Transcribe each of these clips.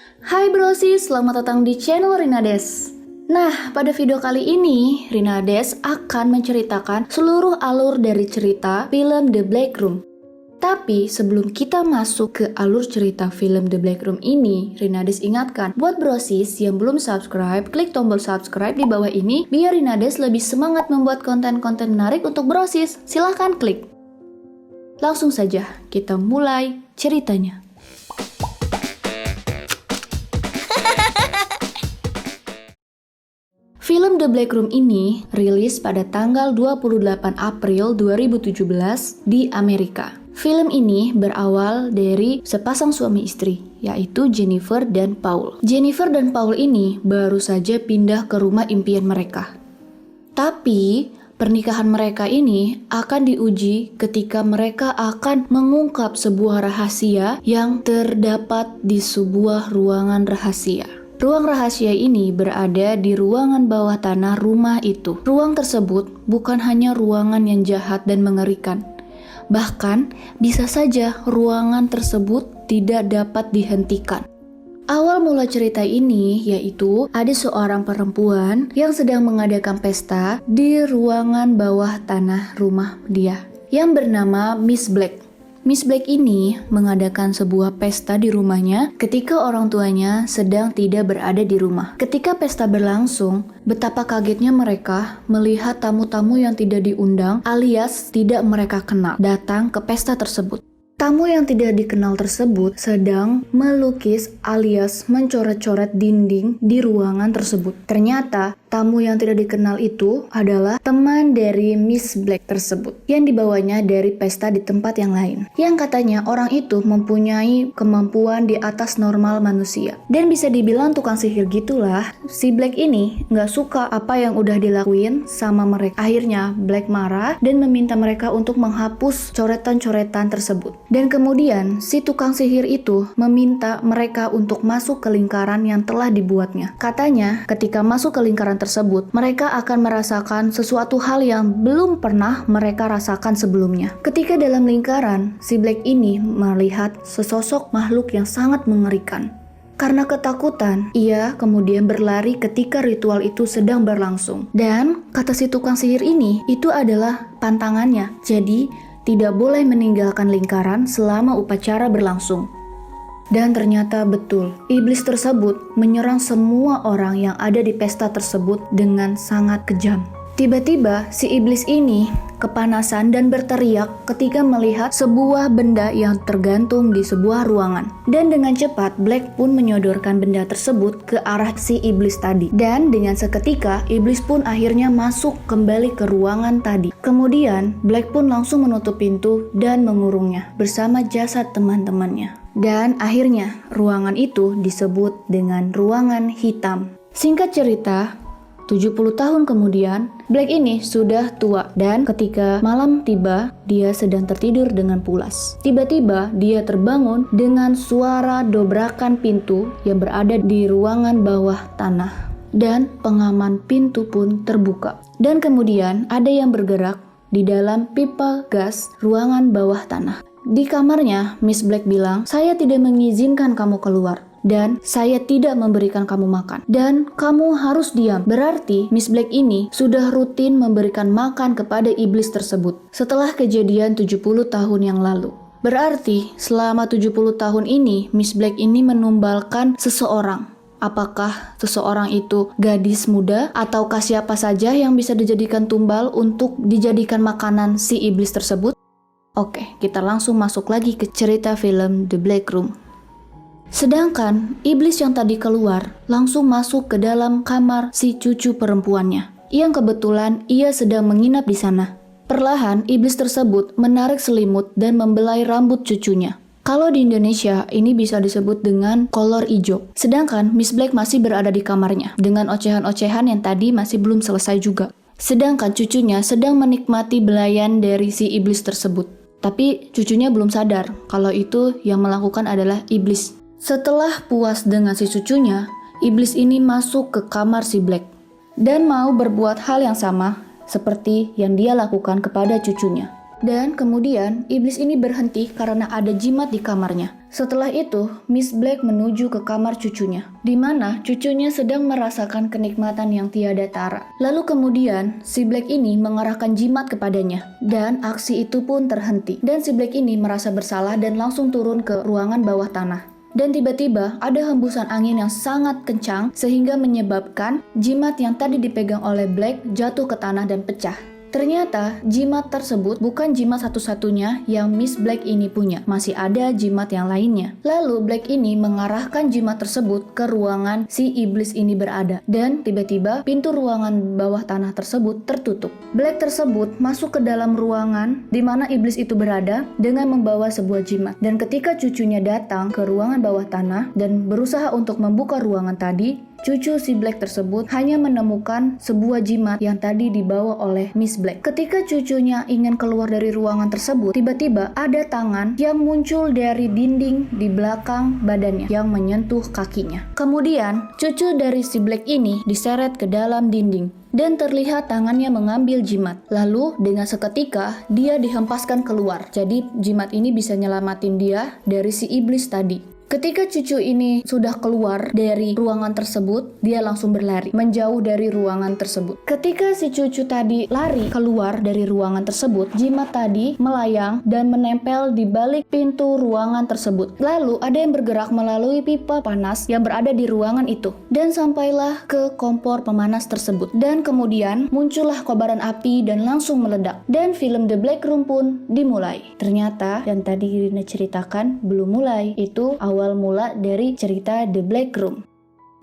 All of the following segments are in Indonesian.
Hai brosis, selamat datang di channel Rinades. Nah, pada video kali ini, Rinades akan menceritakan seluruh alur dari cerita film The Black Room. Tapi sebelum kita masuk ke alur cerita film The Black Room ini, Rinades ingatkan buat brosis yang belum subscribe, klik tombol subscribe di bawah ini biar Rinades lebih semangat membuat konten-konten menarik untuk brosis. Silahkan klik. Langsung saja kita mulai ceritanya. Film The Black Room ini rilis pada tanggal 28 April 2017 di Amerika. Film ini berawal dari sepasang suami istri, yaitu Jennifer dan Paul. Jennifer dan Paul ini baru saja pindah ke rumah impian mereka. Tapi pernikahan mereka ini akan diuji ketika mereka akan mengungkap sebuah rahasia yang terdapat di sebuah ruangan rahasia. Ruang rahasia ini berada di ruangan bawah tanah rumah itu. Ruang tersebut bukan hanya ruangan yang jahat dan mengerikan. Bahkan, bisa saja ruangan tersebut tidak dapat dihentikan. Awal mula cerita ini yaitu ada seorang perempuan yang sedang mengadakan pesta di ruangan bawah tanah rumah dia yang bernama Miss Black. Miss Black ini mengadakan sebuah pesta di rumahnya ketika orang tuanya sedang tidak berada di rumah. Ketika pesta berlangsung, betapa kagetnya mereka melihat tamu-tamu yang tidak diundang alias tidak mereka kenal datang ke pesta tersebut. Tamu yang tidak dikenal tersebut sedang melukis alias mencoret-coret dinding di ruangan tersebut. Ternyata tamu yang tidak dikenal itu adalah teman dari Miss Black tersebut yang dibawanya dari pesta di tempat yang lain. Yang katanya orang itu mempunyai kemampuan di atas normal manusia. Dan bisa dibilang tukang sihir gitulah. Si Black ini gak suka apa yang udah dilakuin sama mereka. Akhirnya Black marah dan meminta mereka untuk menghapus coretan-coretan tersebut. Dan kemudian si tukang sihir itu meminta mereka untuk masuk ke lingkaran yang telah dibuatnya. Katanya ketika masuk ke lingkaran tersebut, mereka akan merasakan sesuatu hal yang belum pernah mereka rasakan sebelumnya. Ketika dalam lingkaran, si Black ini melihat sesosok makhluk yang sangat mengerikan. Karena ketakutan, ia kemudian berlari ketika ritual itu sedang berlangsung. Dan kata si tukang sihir ini, itu adalah pantangannya. Jadi tidak boleh meninggalkan lingkaran selama upacara berlangsung. Dan ternyata betul, iblis tersebut menyerang semua orang yang ada di pesta tersebut dengan sangat kejam. Tiba-tiba si iblis ini kepanasan dan berteriak ketika melihat sebuah benda yang tergantung di sebuah ruangan. Dan dengan cepat Black pun menyodorkan benda tersebut ke arah si iblis tadi. Dan dengan seketika iblis pun akhirnya masuk kembali ke ruangan tadi. Kemudian Black pun langsung menutup pintu dan mengurungnya bersama jasad teman-temannya. Dan akhirnya ruangan itu disebut dengan ruangan hitam. Singkat cerita, 70 tahun kemudian, Black ini sudah tua dan ketika malam tiba, dia sedang tertidur dengan pulas. Tiba-tiba dia terbangun dengan suara dobrakan pintu yang berada di ruangan bawah tanah. Dan pengaman pintu pun terbuka. Dan kemudian ada yang bergerak di dalam pipa gas ruangan bawah tanah. Di kamarnya, Miss Black bilang, "Saya tidak mengizinkan kamu keluar. Dan saya tidak memberikan kamu makan. Dan kamu harus diam." Berarti Miss Black ini sudah rutin memberikan makan kepada iblis tersebut setelah kejadian 70 tahun yang lalu. Berarti selama 70 tahun ini Miss Black ini menumbalkan seseorang. Apakah seseorang itu gadis muda ataukah siapa saja yang bisa dijadikan tumbal untuk dijadikan makanan si iblis tersebut? Oke, kita langsung masuk lagi ke cerita film The Black Room. Sedangkan iblis yang tadi keluar langsung masuk ke dalam kamar si cucu perempuannya yang kebetulan ia sedang menginap di sana. Perlahan iblis tersebut menarik selimut dan membelai rambut cucunya. Kalau di Indonesia ini bisa disebut dengan kolor ijo. Sedangkan Miss Black masih berada di kamarnya dengan ocehan-ocehan yang tadi masih belum selesai juga. Sedangkan cucunya sedang menikmati belayan dari si iblis tersebut. Tapi cucunya belum sadar kalau itu yang melakukan adalah iblis. Setelah puas dengan si cucunya, iblis ini masuk ke kamar si Black dan mau berbuat hal yang sama seperti yang dia lakukan kepada cucunya. Dan kemudian iblis ini berhenti karena ada jimat di kamarnya. Setelah itu, Miss Black menuju ke kamar cucunya, di mana cucunya sedang merasakan kenikmatan yang tiada tara. Lalu kemudian, si Black ini mengarahkan jimat kepadanya, dan aksi itu pun terhenti. Dan si Black ini merasa bersalah dan langsung turun ke ruangan bawah tanah. Dan tiba-tiba ada hembusan angin yang sangat kencang sehingga menyebabkan jimat yang tadi dipegang oleh Black jatuh ke tanah dan pecah. Ternyata jimat tersebut bukan jimat satu-satunya yang Miss Black ini punya, masih ada jimat yang lainnya. Lalu Black ini mengarahkan jimat tersebut ke ruangan si iblis ini berada, dan tiba-tiba pintu ruangan bawah tanah tersebut tertutup. Black tersebut masuk ke dalam ruangan di mana iblis itu berada dengan membawa sebuah jimat. Dan ketika cucunya datang ke ruangan bawah tanah dan berusaha untuk membuka ruangan tadi, cucu si Black tersebut hanya menemukan sebuah jimat yang tadi dibawa oleh Miss Black. Ketika cucunya ingin keluar dari ruangan tersebut, tiba-tiba ada tangan yang muncul dari dinding di belakang badannya yang menyentuh kakinya. Kemudian, cucu dari si Black ini diseret ke dalam dinding dan terlihat tangannya mengambil jimat. Lalu dengan seketika dia dihempaskan keluar. Jadi jimat ini bisa nyelamatin dia dari si iblis tadi. Ketika cucu ini sudah keluar dari ruangan tersebut, dia langsung berlari, menjauh dari ruangan tersebut. Ketika si cucu tadi lari keluar dari ruangan tersebut, jimat tadi melayang dan menempel di balik pintu ruangan tersebut. Lalu ada yang bergerak melalui pipa panas yang berada di ruangan itu, dan sampailah ke kompor pemanas tersebut. Dan kemudian muncullah kobaran api dan langsung meledak. Dan film The Black Room pun dimulai. Ternyata yang tadi Irina ceritakan belum mulai, itu awal mula dari cerita The Black Room.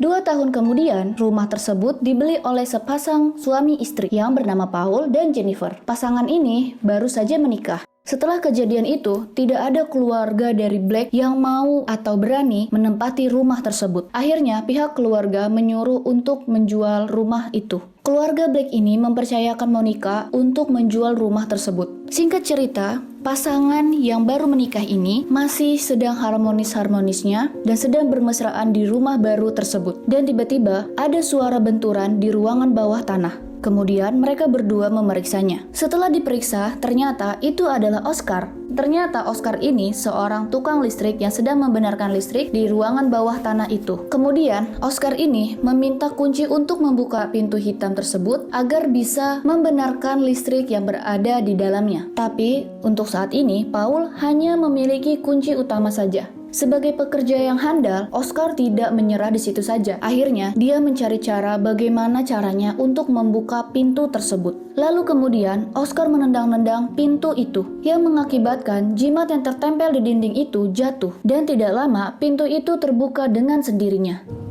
2 tahun kemudian, rumah tersebut dibeli oleh sepasang suami istri yang bernama Paul dan Jennifer. Pasangan ini baru saja menikah. Setelah kejadian itu, tidak ada keluarga dari Black yang mau atau berani menempati rumah tersebut. Akhirnya, pihak keluarga menyuruh untuk menjual rumah itu. Keluarga Black ini mempercayakan Monica untuk menjual rumah tersebut. Singkat cerita, pasangan yang baru menikah ini masih sedang harmonis-harmonisnya dan sedang bermesraan di rumah baru tersebut. Dan tiba-tiba ada suara benturan di ruangan bawah tanah. Kemudian mereka berdua memeriksanya. Setelah diperiksa, ternyata itu adalah Oscar. Ternyata Oscar ini seorang tukang listrik yang sedang membenarkan listrik di ruangan bawah tanah itu. Kemudian Oscar ini meminta kunci untuk membuka pintu hitam tersebut agar bisa membenarkan listrik yang berada di dalamnya. Tapi untuk saat ini Paul hanya memiliki kunci utama saja. Sebagai pekerja yang handal, Oscar tidak menyerah di situ saja. Akhirnya, dia mencari cara bagaimana caranya untuk membuka pintu tersebut. Lalu kemudian, Oscar menendang-nendang pintu itu, yang mengakibatkan jimat yang tertempel di dinding itu jatuh. Dan tidak lama, pintu itu terbuka dengan sendirinya.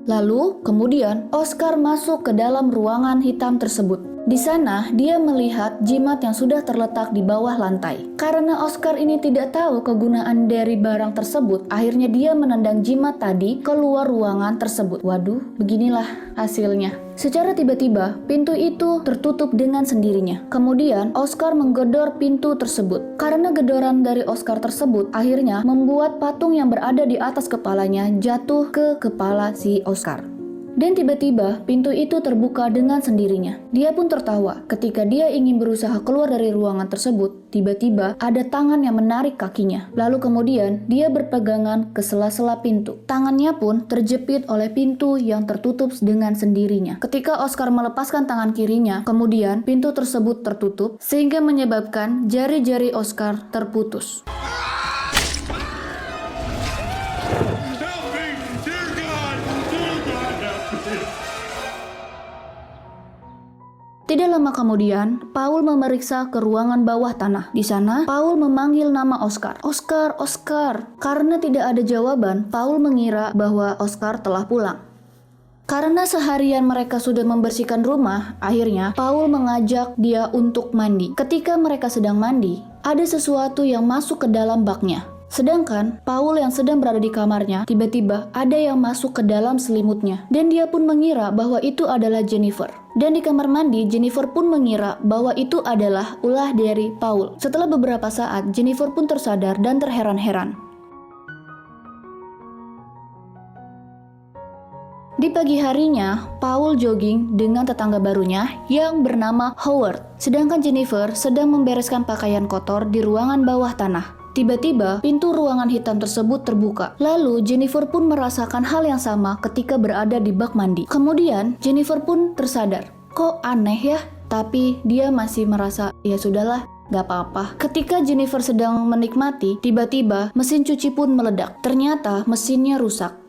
Lalu, kemudian Oscar masuk ke dalam ruangan hitam tersebut. Di sana, dia melihat jimat yang sudah terletak di bawah lantai. Karena Oscar ini tidak tahu kegunaan dari barang tersebut, akhirnya dia menendang jimat tadi keluar ruangan tersebut. Waduh, beginilah hasilnya. Secara tiba-tiba, pintu itu tertutup dengan sendirinya. Kemudian, Oscar menggedor pintu tersebut. Karena gedoran dari Oscar tersebut, akhirnya membuat patung yang berada di atas kepalanya jatuh ke kepala si Oscar. Dan tiba-tiba pintu itu terbuka dengan sendirinya. Dia pun tertawa. Ketika dia ingin berusaha keluar dari ruangan tersebut, tiba-tiba ada tangan yang menarik kakinya. Lalu kemudian dia berpegangan ke sela-sela pintu. Tangannya pun terjepit oleh pintu yang tertutup dengan sendirinya. Ketika Oscar melepaskan tangan kirinya, kemudian pintu tersebut tertutup sehingga menyebabkan jari-jari Oscar terputus. Tidak lama kemudian, Paul memeriksa ke ruangan bawah tanah. Di sana, Paul memanggil nama Oscar. Oscar, Oscar. Karena tidak ada jawaban, Paul mengira bahwa Oscar telah pulang. Karena seharian mereka sudah membersihkan rumah, akhirnya Paul mengajak dia untuk mandi. Ketika mereka sedang mandi, ada sesuatu yang masuk ke dalam baknya. Sedangkan Paul yang sedang berada di kamarnya, tiba-tiba ada yang masuk ke dalam selimutnya. Dan dia pun mengira bahwa itu adalah Jennifer. Dan di kamar mandi, Jennifer pun mengira bahwa itu adalah ulah dari Paul. Setelah beberapa saat, Jennifer pun tersadar dan terheran-heran. Di pagi harinya, Paul jogging dengan tetangga barunya yang bernama Howard. Sedangkan Jennifer sedang membereskan pakaian kotor di ruangan bawah tanah. Tiba-tiba, pintu ruangan hitam tersebut terbuka. Lalu, Jennifer pun merasakan hal yang sama ketika berada di bak mandi. Kemudian, Jennifer pun tersadar. Kok aneh ya? Tapi dia masih merasa, ya sudahlah, gak apa-apa. Ketika Jennifer sedang menikmati, tiba-tiba mesin cuci pun meledak. Ternyata mesinnya rusak.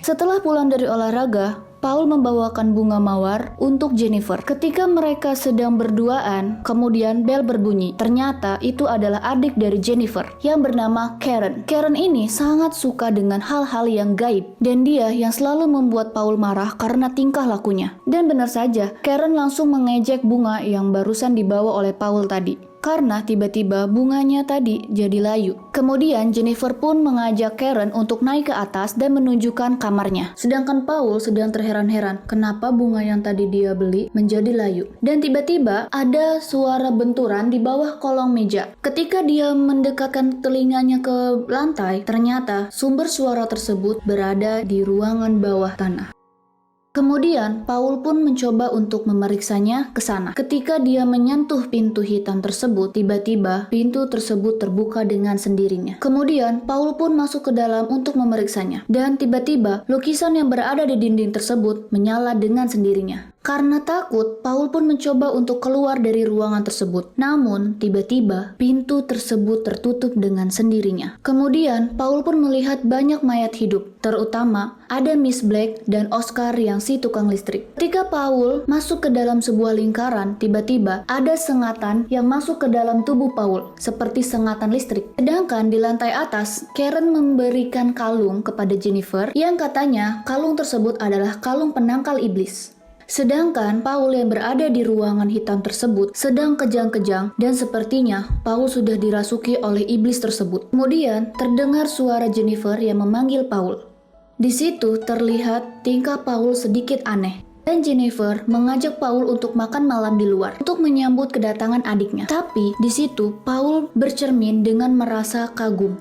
Setelah pulang dari olahraga, Paul membawakan bunga mawar untuk Jennifer. Ketika mereka sedang berduaan, kemudian bel berbunyi. Ternyata itu adalah adik dari Jennifer yang bernama Karen. Karen ini sangat suka dengan hal-hal yang gaib, dan dia yang selalu membuat Paul marah karena tingkah lakunya. Dan benar saja, Karen langsung mengejek bunga yang barusan dibawa oleh Paul tadi. Karena tiba-tiba bunganya tadi jadi layu. Kemudian Jennifer pun mengajak Karen untuk naik ke atas dan menunjukkan kamarnya. Sedangkan Paul sedang terheran-heran kenapa bunga yang tadi dia beli menjadi layu. Dan tiba-tiba ada suara benturan di bawah kolong meja. Ketika dia mendekatkan telinganya ke lantai, ternyata sumber suara tersebut berada di ruangan bawah tanah. Kemudian, Paul pun mencoba untuk memeriksanya ke sana. Ketika dia menyentuh pintu hitam tersebut, tiba-tiba pintu tersebut terbuka dengan sendirinya. Kemudian, Paul pun masuk ke dalam untuk memeriksanya. Dan tiba-tiba, lukisan yang berada di dinding tersebut menyala dengan sendirinya. Karena takut, Paul pun mencoba untuk keluar dari ruangan tersebut. Namun, tiba-tiba pintu tersebut tertutup dengan sendirinya. Kemudian, Paul pun melihat banyak mayat hidup, terutama ada Miss Black dan Oscar yang si tukang listrik. Ketika Paul masuk ke dalam sebuah lingkaran, tiba-tiba ada sengatan yang masuk ke dalam tubuh Paul, seperti sengatan listrik. Sedangkan di lantai atas, Karen memberikan kalung kepada Jennifer yang katanya kalung tersebut adalah kalung penangkal iblis. Sedangkan Paul yang berada di ruangan hitam tersebut sedang kejang-kejang dan sepertinya Paul sudah dirasuki oleh iblis tersebut. Kemudian terdengar suara Jennifer yang memanggil Paul. Di situ terlihat tingkah Paul sedikit aneh. Dan Jennifer mengajak Paul untuk makan malam di luar untuk menyambut kedatangan adiknya. Tapi di situ Paul bercermin dengan merasa kagum.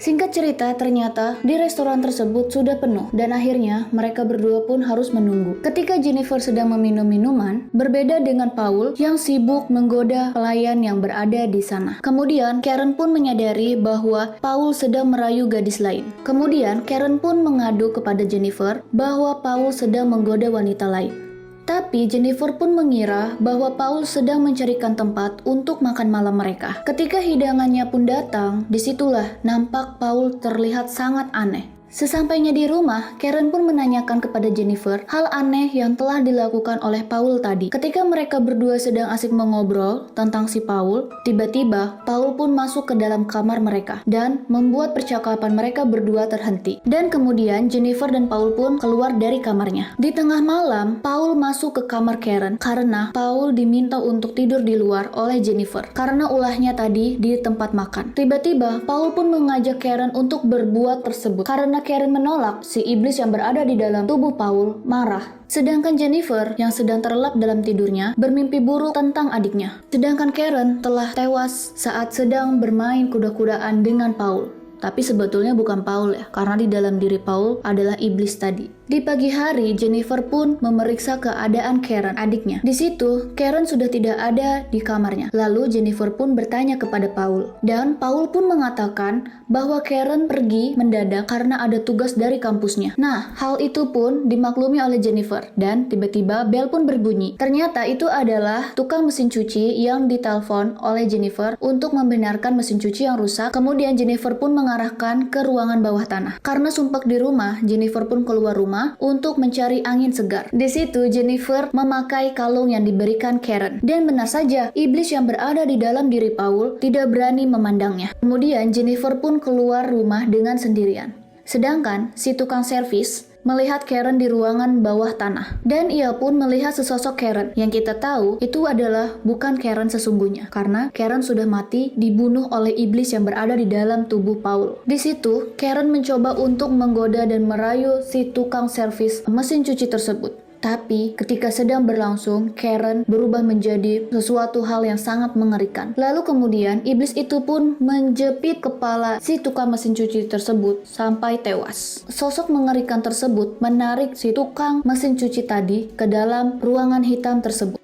Singkat cerita, ternyata di restoran tersebut sudah penuh dan akhirnya mereka berdua pun harus menunggu. Ketika Jennifer sedang meminum minuman, berbeda dengan Paul yang sibuk menggoda pelayan yang berada di sana. Kemudian Karen pun menyadari bahwa Paul sedang merayu gadis lain. Kemudian Karen pun mengadu kepada Jennifer bahwa Paul sedang menggoda wanita lain. Tapi Jennifer pun mengira bahwa Paul sedang mencarikan tempat untuk makan malam mereka. Ketika hidangannya pun datang, disitulah nampak Paul terlihat sangat aneh. Sesampainya di rumah, Karen pun menanyakan kepada Jennifer hal aneh yang telah dilakukan oleh Paul tadi. Ketika mereka berdua sedang asik mengobrol tentang si Paul, tiba-tiba Paul pun masuk ke dalam kamar mereka dan membuat percakapan mereka berdua terhenti. Dan kemudian Jennifer dan Paul pun keluar dari kamarnya. Di tengah malam, Paul masuk ke kamar Karen karena Paul diminta untuk tidur di luar oleh Jennifer karena ulahnya tadi di tempat makan. Tiba-tiba Paul pun mengajak Karen untuk berbuat tersebut. Karena Karen menolak, si iblis yang berada di dalam tubuh Paul marah. Sedangkan Jennifer yang sedang terlelap dalam tidurnya bermimpi buruk tentang adiknya. Sedangkan Karen telah tewas saat sedang bermain kuda-kudaan dengan Paul. Tapi sebetulnya bukan Paul ya, karena di dalam diri Paul adalah iblis tadi. Di pagi hari, Jennifer pun memeriksa keadaan Karen, adiknya. Di situ, Karen sudah tidak ada di kamarnya. Lalu Jennifer pun bertanya kepada Paul. Dan Paul pun mengatakan bahwa Karen pergi mendadak karena ada tugas dari kampusnya. Nah, hal itu pun dimaklumi oleh Jennifer. Dan tiba-tiba bel pun berbunyi. Ternyata itu adalah tukang mesin cuci yang ditelepon oleh Jennifer untuk membenarkan mesin cuci yang rusak. Kemudian Jennifer pun mengarahkan ke ruangan bawah tanah. Karena sumpek di rumah, Jennifer pun keluar rumah untuk mencari angin segar. Di situ Jennifer memakai kalung yang diberikan Karen. Dan benar saja, iblis yang berada di dalam diri Paul tidak berani memandangnya. Kemudian Jennifer pun keluar rumah dengan sendirian. Sedangkan si tukang servis melihat Karen di ruangan bawah tanah. Dan ia pun melihat sesosok Karen yang kita tahu itu adalah bukan Karen sesungguhnya. Karena Karen sudah mati dibunuh oleh iblis yang berada di dalam tubuh Paul. Di situ, Karen mencoba untuk menggoda dan merayu si tukang servis mesin cuci tersebut. Tapi ketika sedang berlangsung, Karen berubah menjadi sesuatu hal yang sangat mengerikan. Lalu kemudian iblis itu pun menjepit kepala si tukang mesin cuci tersebut sampai tewas. Sosok mengerikan tersebut menarik si tukang mesin cuci tadi ke dalam ruangan hitam tersebut.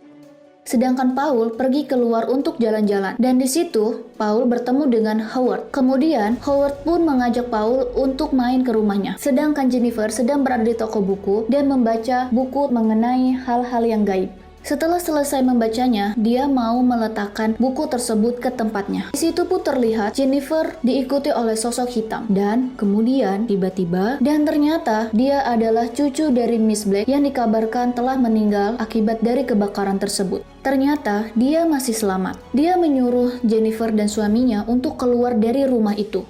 Sedangkan Paul pergi keluar untuk jalan-jalan, dan di situ Paul bertemu dengan Howard. Kemudian Howard pun mengajak Paul untuk main ke rumahnya. Sedangkan Jennifer sedang berada di toko buku dan membaca buku mengenai hal-hal yang gaib. Setelah selesai membacanya, dia mau meletakkan buku tersebut ke tempatnya. Di situ pun terlihat Jennifer diikuti oleh sosok hitam, dan kemudian tiba-tiba dan ternyata dia adalah cucu dari Miss Black yang dikabarkan telah meninggal akibat dari kebakaran tersebut. Ternyata dia masih selamat. Dia menyuruh Jennifer dan suaminya untuk keluar dari rumah itu.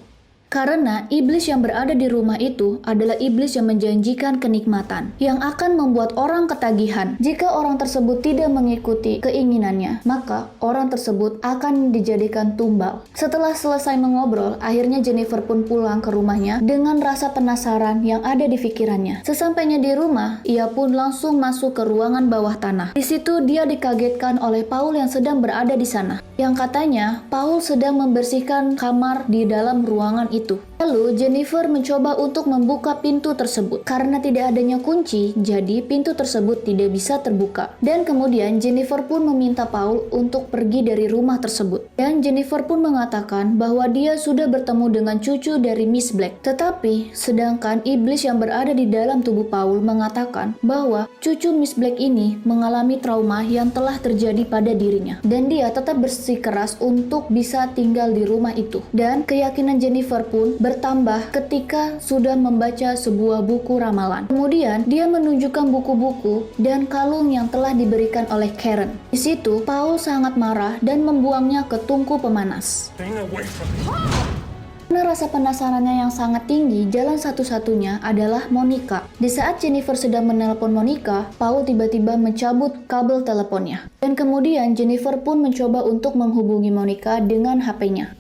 Karena iblis yang berada di rumah itu adalah iblis yang menjanjikan kenikmatan, yang akan membuat orang ketagihan. Jika orang tersebut tidak mengikuti keinginannya, maka orang tersebut akan dijadikan tumbal. Setelah selesai mengobrol, akhirnya Jennifer pun pulang ke rumahnya dengan rasa penasaran yang ada di pikirannya. Sesampainya di rumah, ia pun langsung masuk ke ruangan bawah tanah. Di situ dia dikagetkan oleh Paul yang sedang berada di sana, yang katanya Paul sedang membersihkan kamar di dalam ruangan itu. Lalu Jennifer mencoba untuk membuka pintu tersebut. Karena tidak adanya kunci, jadi pintu tersebut tidak bisa terbuka. Dan kemudian Jennifer pun meminta Paul untuk pergi dari rumah tersebut. Dan Jennifer pun mengatakan bahwa dia sudah bertemu dengan cucu dari Miss Black. Tetapi sedangkan iblis yang berada di dalam tubuh Paul mengatakan bahwa cucu Miss Black ini mengalami trauma yang telah terjadi pada dirinya. Dan dia tetap bersikeras untuk bisa tinggal di rumah itu. Dan keyakinan Jennifer pun bertambah ketika sudah membaca sebuah buku ramalan. Kemudian dia menunjukkan buku-buku dan kalung yang telah diberikan oleh Karen. Di situ Paul sangat marah dan membuangnya ke tungku pemanas. Karena rasa penasarannya yang sangat tinggi, jalan satu-satunya adalah Monica. Di saat Jennifer sedang menelpon Monica, Paul tiba-tiba mencabut kabel teleponnya. Dan kemudian Jennifer pun mencoba untuk menghubungi Monica dengan HP-nya.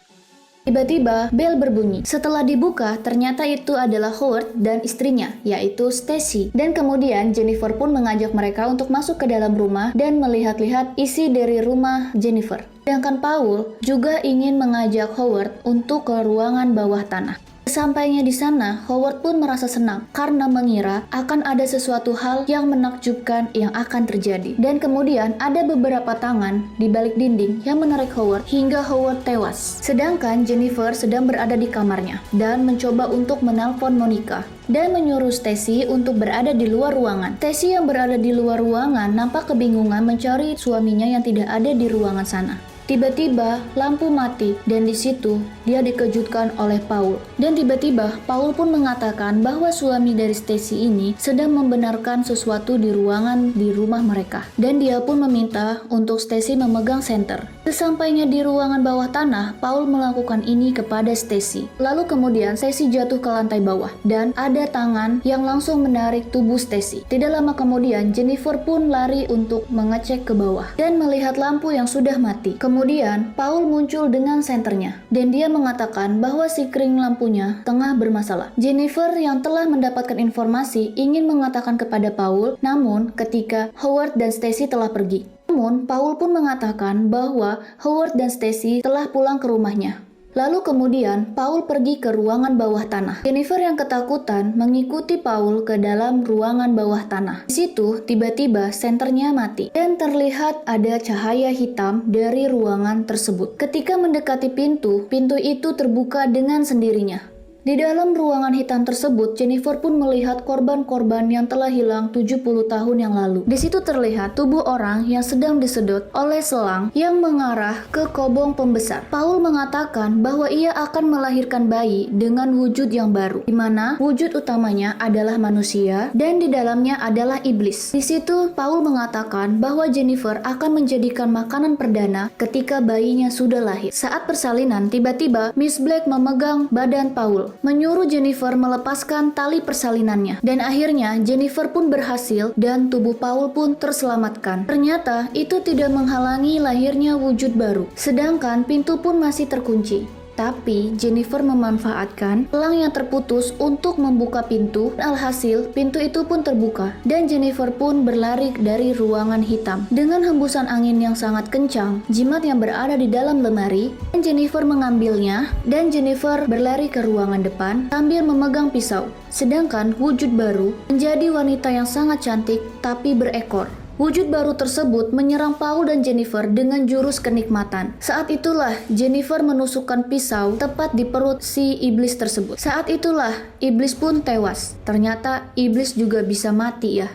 Tiba-tiba bel berbunyi. Setelah dibuka, ternyata itu adalah Howard dan istrinya, yaitu Stacy. Dan kemudian Jennifer pun mengajak mereka untuk masuk ke dalam rumah dan melihat-lihat isi dari rumah Jennifer. Sedangkan Paul juga ingin mengajak Howard untuk ke ruangan bawah tanah. Sampainya di sana, Howard pun merasa senang karena mengira akan ada sesuatu hal yang menakjubkan yang akan terjadi. Dan kemudian ada beberapa tangan di balik dinding yang menarik Howard hingga Howard tewas. Sedangkan Jennifer sedang berada di kamarnya dan mencoba untuk menelpon Monica dan menyuruh Stacy untuk berada di luar ruangan. Stacy yang berada di luar ruangan nampak kebingungan mencari suaminya yang tidak ada di ruangan sana. Tiba-tiba lampu mati dan di situ dia dikejutkan oleh Paul. Dan tiba-tiba Paul pun mengatakan bahwa suami dari Stacy ini sedang membenarkan sesuatu di ruangan di rumah mereka. Dan dia pun meminta untuk Stacy memegang senter. Sesampainya di ruangan bawah tanah, Paul melakukan ini kepada Stacy. Lalu kemudian Stacy jatuh ke lantai bawah dan ada tangan yang langsung menarik tubuh Stacy. Tidak lama kemudian Jennifer pun lari untuk mengecek ke bawah dan melihat lampu yang sudah mati. Kemudian Paul muncul dengan senternya dan dia mengatakan bahwa si kring lampunya tengah bermasalah. Jennifer yang telah mendapatkan informasi ingin mengatakan kepada Paul, namun ketika Howard dan Stacy telah pergi. Namun Paul pun mengatakan bahwa Howard dan Stacy telah pulang ke rumahnya. Lalu kemudian Paul pergi ke ruangan bawah tanah. Jennifer yang ketakutan mengikuti Paul ke dalam ruangan bawah tanah. Di situ tiba-tiba senternya mati dan terlihat ada cahaya hitam dari ruangan tersebut. Ketika mendekati pintu, pintu itu terbuka dengan sendirinya. Di dalam ruangan hitam tersebut, Jennifer pun melihat korban-korban yang telah hilang 70 tahun yang lalu. Di situ terlihat tubuh orang yang sedang disedot oleh selang yang mengarah ke kobong pembesar. Paul mengatakan bahwa ia akan melahirkan bayi dengan wujud yang baru, di mana wujud utamanya adalah manusia dan di dalamnya adalah iblis. Di situ Paul mengatakan bahwa Jennifer akan menjadikan makanan perdana ketika bayinya sudah lahir. Saat persalinan, tiba-tiba Miss Black memegang badan Paul, menyuruh Jennifer melepaskan tali persalinannya. Dan akhirnya Jennifer pun berhasil dan tubuh Paul pun terselamatkan. Ternyata itu tidak menghalangi lahirnya wujud baru, sedangkan pintu pun masih terkunci. Tapi Jennifer memanfaatkan pelang yang terputus untuk membuka pintu. Alhasil, pintu itu pun terbuka dan Jennifer pun berlari dari ruangan hitam. Dengan hembusan angin yang sangat kencang, jimat yang berada di dalam lemari, dan Jennifer mengambilnya dan Jennifer berlari ke ruangan depan sambil memegang pisau. Sedangkan wujud baru menjadi wanita yang sangat cantik tapi berekor. Wujud baru tersebut menyerang Paul dan Jennifer dengan jurus kenikmatan. Saat itulah Jennifer menusukkan pisau tepat di perut si iblis tersebut. Saat itulah iblis pun tewas. Ternyata iblis juga bisa mati ya.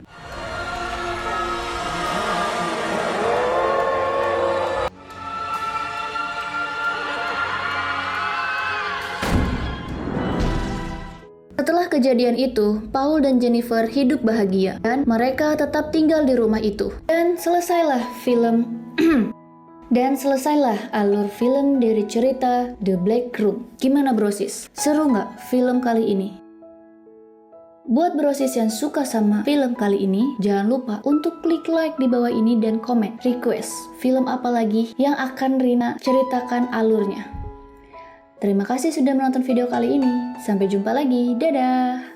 Setelah kejadian itu, Paul dan Jennifer hidup bahagia dan mereka tetap tinggal di rumah itu. Dan selesailah alur film dari cerita The Black Room. Gimana brosis? Seru nggak film kali ini? Buat brosis yang suka sama film kali ini, jangan lupa untuk klik like di bawah ini dan komen request film apa lagi yang akan Rina ceritakan alurnya. Terima kasih sudah menonton video kali ini. Sampai jumpa lagi. Dadah!